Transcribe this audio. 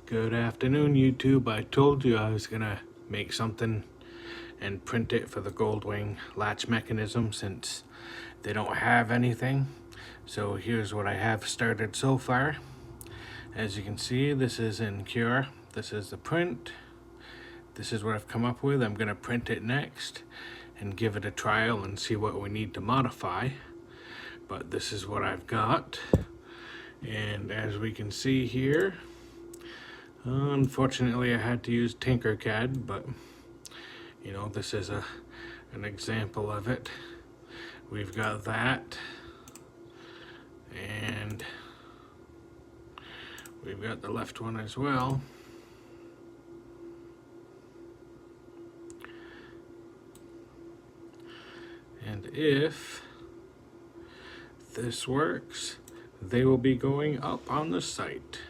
Good afternoon, YouTube. I told you I was gonna make something and print it for the Goldwing latch mechanism since they don't have anything. So here's what I have started so far. As you can see, this is in Cure. This is the print. This is what I've come up with. I'm gonna print it next and give it a trial and see what we need to modify. But this is what I've got. And as we can see here, unfortunately, I had to use Tinkercad, but you know, this is an example of it. We've got that, and we've got the left one as well. And if this works, they will be going up on the site.